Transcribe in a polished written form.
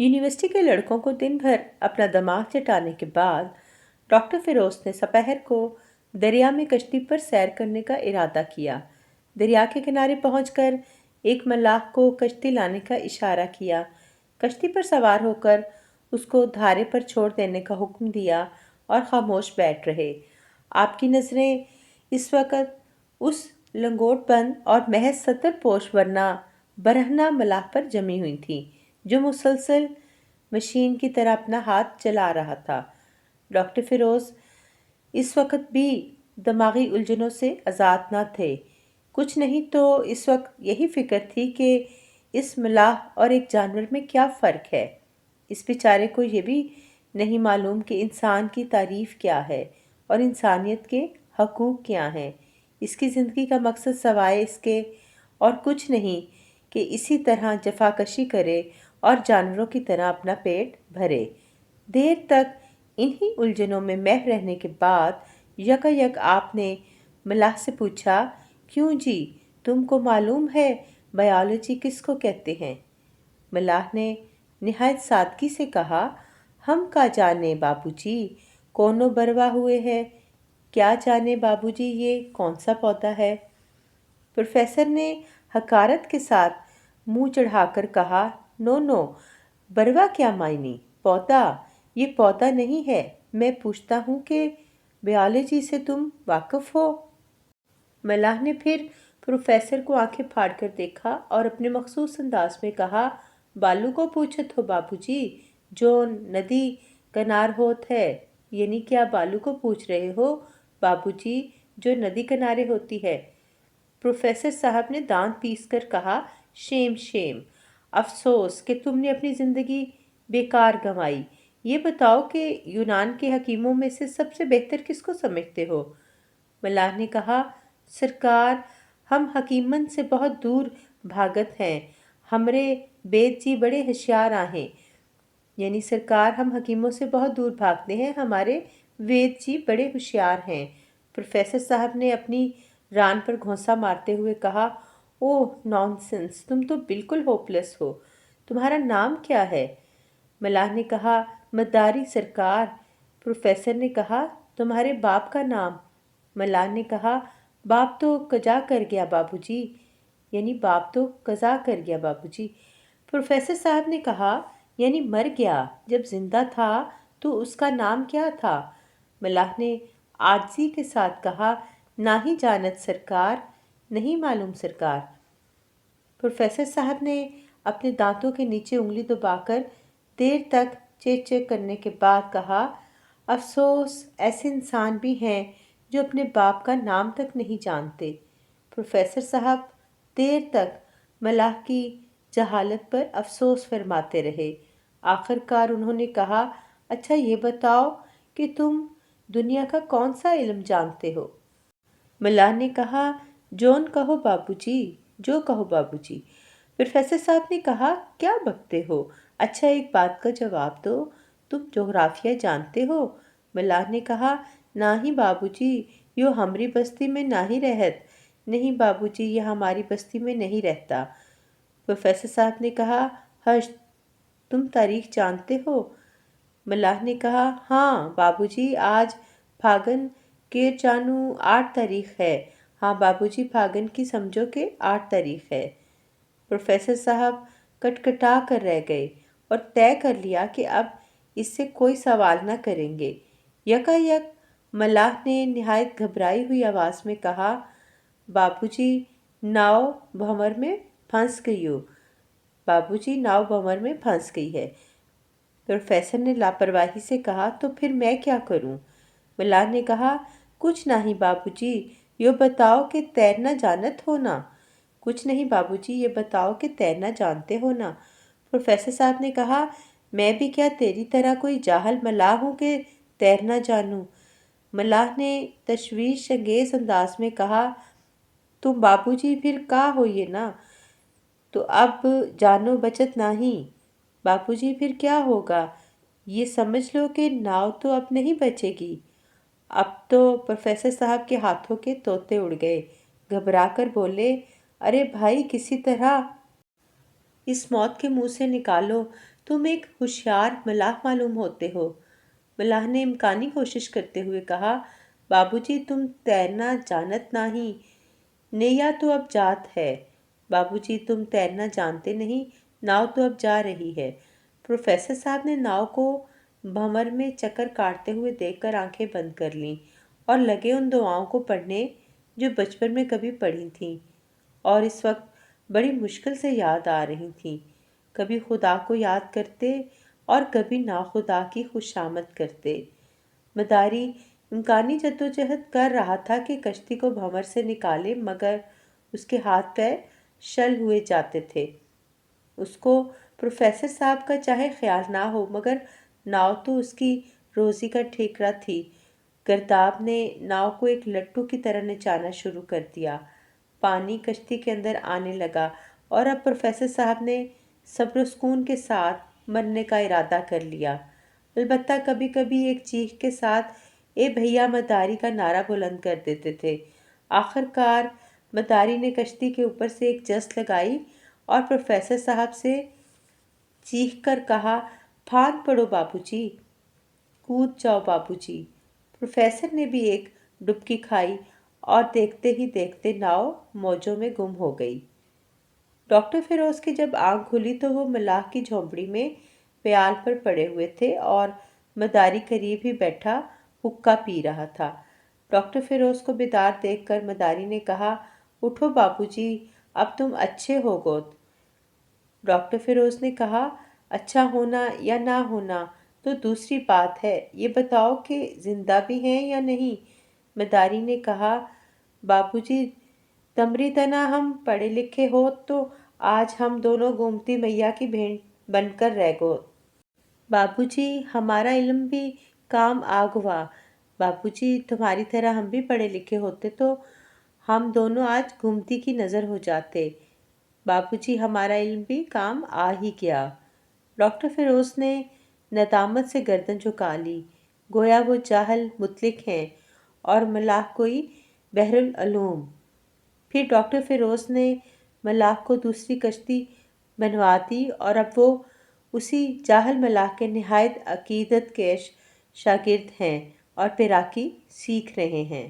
University के लड़कों को दिन भर अपना दिमाग चटाने के बाद डॉक्टर फिरोज ने दोपहर को दरिया में कश्ती पर सैर करने का इरादा किया। दरिया के किनारे पहुंचकर एक मल्लाह को कश्ती लाने का इशारा किया। कश्ती पर सवार होकर उसको धारे पर छोड़ देने का हुक्म दिया और खामोश बैठ रहे। आपकी नज़रें इस वक्त उस लंगोट बंद और महज 70 पोश वरना बरहना मल्लाह पर जमी हुई थी, जो मुसलसल मशीन की तरह अपना हाथ चला रहा था। डॉक्टर फिरोज इस वक्त भी दिमागी उलझनों से आज़ाद न थे। कुछ नहीं तो इस वक्त यही फिक्र थी कि इस मलाह और एक जानवर में क्या फ़र्क है। इस बेचारे को ये भी नहीं मालूम कि इंसान की तारीफ़ क्या है और इंसानियत के हकूक़ क्या हैं। इसकी ज़िंदगी का मकसद सवाए इसके और कुछ नहीं कि इसी तरह जफाकशी करे और जानवरों की तरह अपना पेट भरे। देर तक इन्हीं उलझनों में मह रहने के बाद यकायक आपने मलाह से पूछा, क्यों जी, तुमको मालूम है बायोलॉजी किसको कहते हैं? मलाह ने निहायत सादगी से कहा, हम का जाने बाबूजी, कौनो बरवा हुए है। क्या जाने बाबूजी, ये कौन सा पौधा है? प्रोफेसर ने हकारत के साथ मुंह चढ़ाकर कहा, नो नो, बरवा क्या मायनी, पौधा। ये पौधा नहीं है। मैं पूछता हूँ कि बायोलॉजी से तुम वाकिफ हो? मलाह ने फिर प्रोफेसर को आंखें फाड़ कर देखा और अपने मखसूस अंदाज में कहा, बालू को पूछत हो बाबूजी, जो नदी किनार होत है। यानी क्या बालू को पूछ रहे हो बाबूजी, जो नदी किनारे होती है? प्रोफेसर साहब ने दांत पीस कर कहा, शेम शेम, अफसोस कि तुमने अपनी ज़िंदगी बेकार गंवाई। ये बताओ कि यूनान के हकीमों में से सबसे बेहतर किसको समझते हो? मलाह ने कहा, सरकार, हम हकीमन से बहुत दूर भागत हैं। हमरे बेद जी बड़े होशियार आहें। यानी सरकार, हम हकीमों से बहुत दूर भागते हैं, हमारे वेद जी बड़े होशियार हैं। प्रोफेसर साहब ने अपनी रान पर घोंसा मारते हुए कहा, ओह नॉनसेंस, तुम तो बिल्कुल होपलेस हो। तुम्हारा नाम क्या है? मलाह ने कहा, मदारी सरकार। प्रोफेसर ने कहा, तुम्हारे बाप का नाम? मलाह ने कहा, बाप तो कजा कर गया बाबूजी। यानी बाप तो कज़ा कर गया बाबूजी। प्रोफेसर साहब ने कहा, यानी मर गया। जब जिंदा था तो उसका नाम क्या था? मलाह ने आजिज़ी के साथ कहा, ना ही जानत सरकार, नहीं मालूम सरकार। प्रोफेसर साहब ने अपने दांतों के नीचे उंगली दबाकर देर तक चेक चेक करने के बाद कहा, अफसोस, ऐसे इंसान भी हैं जो अपने बाप का नाम तक नहीं जानते। प्रोफेसर साहब देर तक मलाह की जहालत पर अफसोस फरमाते रहे। आखिरकार उन्होंने कहा, अच्छा ये बताओ कि तुम दुनिया का कौन सा इल्म जानते हो? मलाह ने कहा, जॉन कहो बाबूजी, जो कहो बाबूजी। प्रोफेसर साहब ने कहा, क्या बकते हो? अच्छा एक बात का जवाब दो, तुम जोग्राफिया जानते हो? मलाह ने कहा, ना ही बाबूजी, यो हमारी बस्ती में ना ही रहत। नहीं बाबूजी, यह हमारी बस्ती में नहीं रहता। प्रोफेसर साहब ने कहा, हश, तुम तारीख जानते हो? मलाह ने कहा, हाँ बाबूजी, आज फागन के जानू 8 तारीख है। हाँ बाबूजी, फागन की समझो कि 8 तारीख है। प्रोफेसर साहब कटकटा कर रह गए और तय कर लिया कि अब इससे कोई सवाल न करेंगे। यकायक मलाह ने निहायत घबराई हुई आवाज़ में कहा, बाबूजी, नाव भंवर में फंस गई हो। बाबूजी, नाव भंवर में फंस गई है। प्रोफेसर ने लापरवाही से कहा, तो फिर मैं क्या करूं? मलाह ने कहा, कुछ नहीं बाबूजी, यो बताओ कि तैरना जानत हो ना? कुछ नहीं बाबूजी, ये बताओ कि तैरना जानते हो ना? प्रोफेसर साहब ने कहा, मैं भी क्या तेरी तरह कोई जाहल मलाह हूँ कि तैरना जानूं? मलाह ने तशवीश अंगेज अंदाज में कहा, तुम बाबूजी फिर का हो ये ना? तो अब जानो बचत नहीं। बाबूजी फिर क्या होगा? ये समझ लो कि नाव तो अब नहीं बचेगी। अब तो प्रोफेसर साहब के हाथों के तोते उड़ गए। घबरा कर बोले, अरे भाई, किसी तरह इस मौत के मुंह से निकालो। تم ایک ہوشیار ملاح معلوم ہوتے ہو۔ ملاح نے امکانی کوشش کرتے ہوئے کہا، بابو جی تم تیرنا جانت نہیں، نیا تو اب جات ہے۔ بابو جی تم تیرنا جانتے نہیں، ناؤ تو اب جا رہی ہے۔ پروفیسر صاحب نے ناؤ کو بھنور میں چکر کاٹتے ہوئے دیکھ کر آنکھیں بند کر لیں اور لگے ان دعاؤں کو پڑھنے جو بچپن میں کبھی پڑھی تھیں اور اس وقت بڑی مشکل سے یاد آ رہی تھیں۔ کبھی خدا کو یاد کرتے اور کبھی ناخدا کی خوشامد کرتے۔ مداری امکانی جدوجہد کر رہا تھا کہ کشتی کو بھنور سے نکالے، مگر اس کے ہاتھ پیر شل ہوئے جاتے تھے۔ اس کو پروفیسر صاحب کا چاہے خیال نہ ہو، مگر ناؤ تو اس کی روزی کا ٹھیکرا تھی۔ گرداب نے ناؤ کو ایک لٹو کی طرح نچانا شروع کر دیا۔ پانی کشتی کے اندر آنے لگا اور اب پروفیسر صاحب نے صبر و سکون کے ساتھ مرنے کا ارادہ کر لیا۔ البتہ کبھی کبھی ایک چیخ کے ساتھ اے بھیا مداری کا نعرہ بلند کر دیتے تھے۔ آخر کار مداری نے کشتی کے اوپر سے ایک جست لگائی اور پروفیسر صاحب سے چیخ کر کہا، پھاند پڑو بابو جی، کود جاؤ بابو جی۔ پروفیسر نے بھی ایک ڈبکی کھائی اور دیکھتے ہی دیکھتے ناؤ موجوں میں گم ہو گئی۔ ڈاکٹر فیروز کی جب آنکھ کھلی تو وہ ملاح کی جھونپڑی میں پیال پر پڑے ہوئے تھے اور مداری قریب ہی بیٹھا حقہ پی رہا تھا۔ ڈاکٹر فیروز کو بیدار دیکھ کر مداری نے کہا، اٹھو بابو جی، اب تم اچھے ہو گوت۔ ڈاکٹر فیروز نے کہا، اچھا ہونا یا نہ ہونا تو دوسری بات ہے، یہ بتاؤ کہ زندہ بھی ہیں یا نہیں؟ مداری نے کہا، بابو جی تمری طرح ہم پڑھے لکھے ہوت تو آج ہم دونوں گومتی میاں کی بھینٹ بن کر رہ گوت۔ بابو جی ہمارا علم بھی کام آگوا۔ بابو جی تمہاری طرح ہم بھی پڑھے لکھے ہوتے تو ہم دونوں آج گھومتی کی نظر ہو جاتے۔ بابو جی ہمارا علم بھی کام آ ہی گیا۔ ڈاکٹر فیروز نے ندامت سے گردن جھکا لی، گویا وہ جاہل مطلق ہیں اور ملاح کوئی بحر العلوم۔ پھر ڈاکٹر فیروز نے ملاح کو دوسری کشتی بنوا دی اور اب وہ اسی جاہل ملاح کے نہایت عقیدت کش شاگرد ہیں اور پیراکی سیکھ رہے ہیں۔